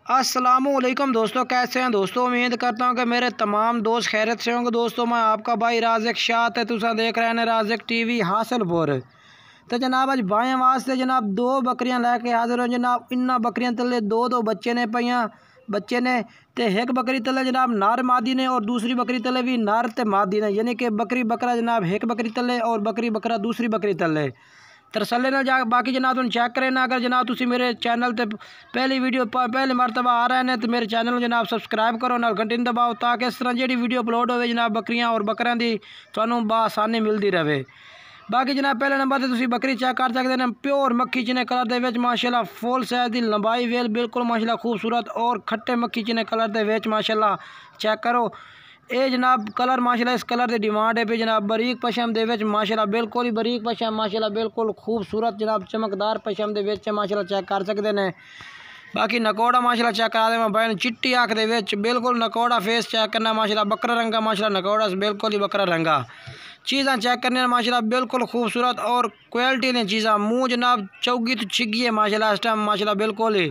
अस्सलामुअलैकुम दोस्तों, कैसे हैं दोस्तों। उम्मीद करता हूं कि मेरे तमाम दोस्त खैरियत से होंगे। दोस्तों मैं आपका भाई राज़िक शाह है, तुसा देख रहे हैं राज़िक टीवी हासिलपुर। तो जनाब अज बाएँ वास्ते जनाब दो बकरियां लैके हाजिर हो जनाब। इन्ना बकरियां तले दो बच्चे ने पईयां बच्चे ने ते एक बकरी तले जनाब नर मादी ने और दूसरी बकरी तले भी नर ते मादी ने, यानी कि बकरी बकरा जनाब एक बकरी तले और बकरी बकरा दूसरी बकरी तले। तरसले ना जा बाकी जनाब तुम चेक करें ना। अगर जनाब तुम मेरे चैनल ते पहली वीडियो पहली मरतबा आ रहे हैं तो मेरे चैनल जनाब सबसक्राइब करो ना घंटी दबाओ, ताकि इस तरह जी वीडियो अपलोड हो जनाब बकरियां और बकरियां की थानू बसानी मिलती रहे। बाकी जनाब पहले नंबर से तुम बकरी चेक कर सकते हैं, प्योर मक्खी चिने कलर के माशाल्लाह फुल साइज की लंबाई वेल बिल्कुल माशाल्लाह खूबसूरत और खट्टे मक्खी चिने कलर के माशाल्लाह चेक करो। ये जनाब कलर माशाल्लाह इस कलर की डिमांड है भी जनाब। बरीक पशम दे माशाल्लाह बिल्कुल ही बरीक पशम माशाल्लाह बिल्कुल खूबसूरत जनाब चमकदार पशम दे माशाल्लाह चेक कर सकते हैं। बाकी नकोड़ा माशाल्लाह चेक करा दे मैं चिट्टी अख दे बिल्कुल नकोड़ा फेस चेक करना माशाल्लाह बकरा रंगा माशाल्लाह नकोड़ा बिल्कुल ही बकरा रंगा। चीज़ा चेक करने माशाल्लाह बिल्कुल खूबसूरत और क्वालिटी ने चीज़ा। मुँह जनाब चौगी तो छिगी है माशाल्लाह इस टाइम माशाल्लाह बिल्कुल ही।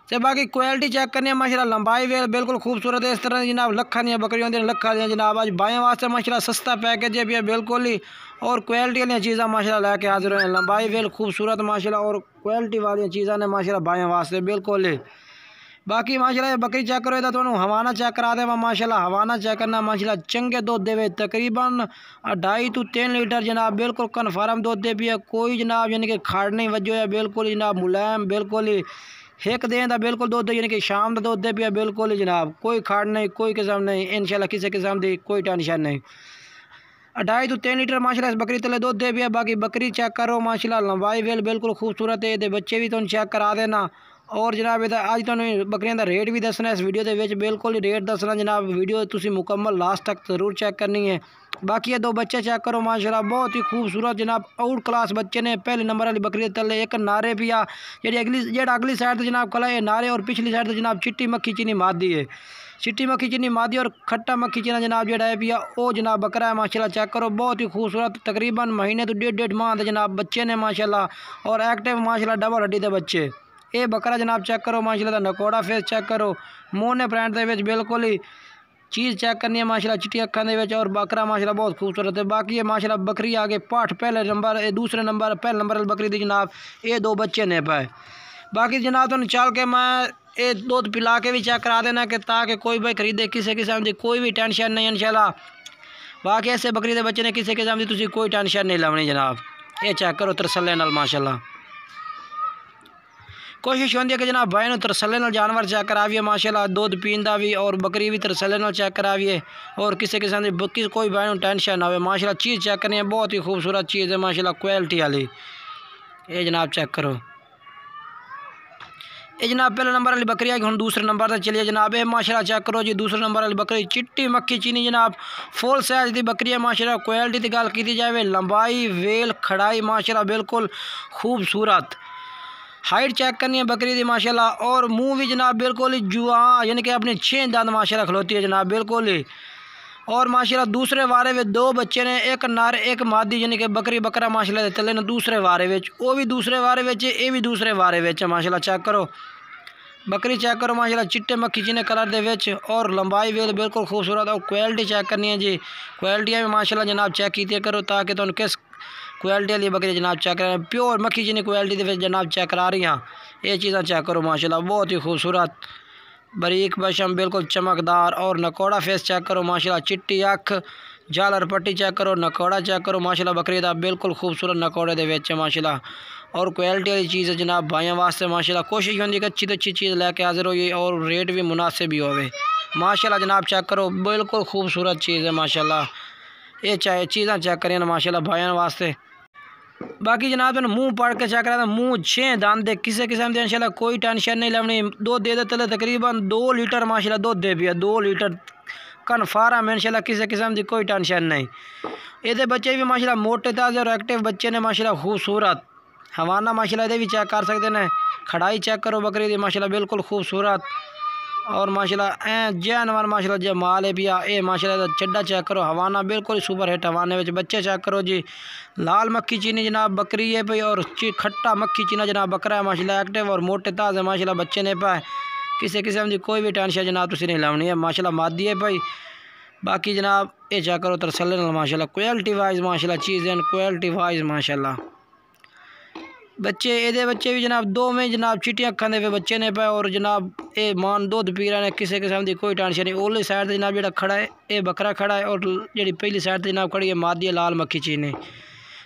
तो बाकी क्वालिटी चेक करनी है माशाल्लाह लंबाई वेल बिल्कुल खूबसूरत है। इस तरह जनाब लखा दियाँ बकरियां होंगी लखा दियाँ जनाब। अज बाएँ वास्ते माशाल्लाह सस्ता पैकेज है भी बिल्कुल ही और क्वालिटी वाली चीज़ा माशाल्लाह लैके हाजिर हो। लंबाई वेल खूबसूरत माशाल्लाह और क्वालिटी वाली चीज़ा ने माशाल्लाह बाएँ वास्ते बिल्कुल ही। बाकी माशाल्लाह बकरी चेक करो तो तुहानू हवाना चेक करा दे माशाल्लाह। हवाना चेक करना माशाल्लाह चंगे दुध दे तकरीबन 2.5 to 3 लीटर जनाब बिल्कुल कन्फर्म दुध दे भी है। कोई जनाब यानी कि खाड़ नहीं वजो है बिल्कुल जनाब मुलायम बिल्कुल ही एक दिन का बिल्कुल दुध यानी कि शाम का दुध दे पिया बिल्कुल ही जनाब। कोई खाड़ नहीं कोई किस्म नहीं इंशाल्लाह किसी किस्म की कोई टेंशन नहीं। 2.5 to 3 लीटर माशाल्लाह इस बकरी तले दुध दे पिया। बाकी बकरी चेक करो माशाल्लाह लंबाई वेल बिल्कुल खूबसूरत है। ये बच्चे भी तुम चेक करा देना। और जनाब अज तुम बकरियों का रेट भी दसना इस वीडियो के बिल्कुल ही रेट दसना जनाब। वीडियो तुम मुकम्मल लास्ट तक जरूर चेक करनी है। बाकी ये दो बच्चे चेक करो माशाल्लाह बहुत ही खूबसूरत जनाब आउट क्लास बच्चे ने। पहले नंबर वाली बकरी तले एक नारे पिया जी अगली साइड जनाब कला है नारे और पिछली साइड जनाब चिट्टी मक्खी चीनी मादी है। चिट्टी मक्खी चीनी मादी और खट्टा मक्खी चीना जनाब जो है पिया वो जनाब बकरा है माशाल्लाह चेक करो बहुत ही खूबसूरत। तकरीबन महीने तो 1.5 माह जनाब बच्चे ने माशाल्लाह और एक्टिव माशाल्लाह डबल हड्डी के बच्चे। ये बकरा जनाब चेक करो माशाल्लाह नकोड़ा फेस चेक करो। मुँह ने ब्रांड के बिल्कुल ही चीज़ चेक करनी है माशाल्लाह चिट्टी अखा के और बकरा माशाल्लाह बहुत खूबसूरत है। बाकी ये माशाल्लाह बकरी आगे पाठ पहले नंबर दूसरे नंबर पहले नंबर बकरी थी जनाब। ये दो बच्चे ने पाए। बाकी जनाब तो चल के मैं ये दूध पिला के भी चेक करा देना कि ताकि कोई भाई खरीदे किसी किस्म की कोई भी टेंशन नहीं इंशाल्लाह। बाकी ऐसे बकरी के बच्चे ने किसी किस्म की तुम कोई टेंशन नहीं लानी जनाब। ये चेक करो तरसले नाल माशाल्लाह। कोशिश होती है कि जनाब भाई ने तरसले नाल जानवर चेक कराविए माशाल्लाह दूध पींदा भी और बकरी भी तरसले नाल चेक कराविए और किसी किस्म की कोई भाई ने टेंशन ना हो माशाल्लाह। चीज़ चेक करनी है बहुत ही खूबसूरत चीज़ है माशाल्लाह क्वालिटी वाली। ये जनाब चेक करो ये जनाब पहले नंबर वाली बकरी है हम दूसरे नंबर तक चलिए जनाब। ये माशाल्लाह चेक करो जी दूसरे नंबर वाली बकरी चिट्टी मक्खी चीनी जनाब फुल साइज की बकरी है माशाल्लाह। क्वालिटी की गल की जाए लंबाई वेल खड़ाई माशाल्लाह बिल्कुल खूबसूरत। हाइट चेक करनी है बकरी की माशाल्लाह और मुंह भी जनाब बिल्कुल ही जुआ यानी कि अपने 6 दांत माशाल्लाह खलोती है जनाब बिल्कुल ही। और माशाल्लाह दूसरे वारे में दो बच्चे ने एक नर एक मादी यानी कि बकरी बकरा माशाल्लाह तले ने दूसरे वारे में वो भी दूसरे वारे में ये भी दूसरे वारे में माशाल्लाह चेक करो। बकरी चेक करो माशाल्लाह चिट्टे मक्खी चीने कलर दे और लंबाई वेल बिल्कुल खूबसूरत और क्वालिटी चेक करनी है जी। क्वालिटियाँ भी माशाल्लाह जनाब चेक की करो ताकि तुम किस क्वालिटी वाली बकरी जनाब चेक करें। प्योर मक्खी चीनी क्वालिटी के जनाब चेक करा रही हैं। ये चीज़ा चेक करो माशाल्लाह बहुत ही खूबसूरत बरीक पशम बिल्कुल चमकदार और नकोड़ा फेस चेक करो माशाल्लाह। चिट्टी अख झालर पट्टी चेक करो नकोड़ा चेक करो माशाल्लाह बकरी का बिल्कुल खूबसूरत नकोड़े के माशाल्लाह और क्वालिटी वाली चीज़ है जनाब भाइयों वास्ते माशाल्लाह। कोशिश होती है कि अच्छी तो अच्छी चीज़ लैके हाजिर हो और रेट भी मुनासिब भी होवे माशाल्लाह जनाब चेक करो बिल्कुल खूबसूरत चीज़ है माशाल्लाह। ये चाहे चीज़ा चेक करें माशाल्लाह भाइयों वास्ते। बाकी जनाब तो मुँह पढ़ के चेक करा मुँह 6 दांत दे किसी किस्म की इंशाल्लाह कोई टेंशन नहीं लेनी। दूध दे तले तकरीबन 2 लीटर माशाल्लाह दूध दे पिया 2 लीटर कन्फर्म इंशाल्लाह किसी किस्म की कोई टेंशन नहीं। ये बच्चे भी माशाल्लाह मोटे ताज़े और एक्टिव बच्चे ने माशाल्लाह खूबसूरत। हवाना माशाल्लाह ये भी चेक कर सकते हैं। खड़ाई चेक करो बकरी की माशाल्लाह बिल्कुल खूबसूरत और माशाल्लाह जानवर माशाल्लाह जो माल है पिया ये माशाल्लाह चड्डा चेक करो, हवाना बिल्कुल सुपर हिट हवाने में बच्चे चेक करो जी। लाल मक्खी चीनी जनाब बकरी है भाई और खट्टा मक्खी चीना जनाब बकरा है माशाल्लाह एक्टिव और मोटे ताज़े माशाल्लाह बच्चे ने पाए। किसी किस्म की कोई भी टेंशन जनाब तुम नहीं लानी है माशाल्लाह मादी है भाई। बाकी जनाब ये चेक करो तरसले माशाल्लाह क्वालिटी वाइज माशाल्लाह चीज़ क्वालिटी वाइज माशाल्लाह बच्चे ये बच्चे भी जनाब दो में जनाब चिट्टियां अखा दे बच्चे ने पाए और जनाब ये मान दुध पी रहे हैं। किसी किस्म की कोई टेंशन नहीं। ओली साइड जनाब जो खड़ा है ये बकरा खड़ा है और जी पहली साइड जनाब खड़ी है मादी है लाल मक्खी चीनी।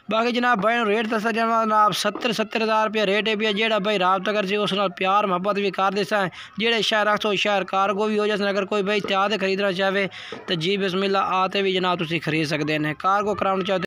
बाकी जनाब भाई रेट दसा जनाब 70,000 रुपया रेट है भी जेड़ा भाई राबता कर उस प्यार मुहब्बत भी कर देसा है। जेड़े शहर रखो शहर कार्गो भी हो जाए। अगर कोई भाई इत्याद खरीदना चाहे तो जी बिस्मिल्लाह आते भी जनाब तुम खरीद सकते हैं। कार्गो कराना चाहते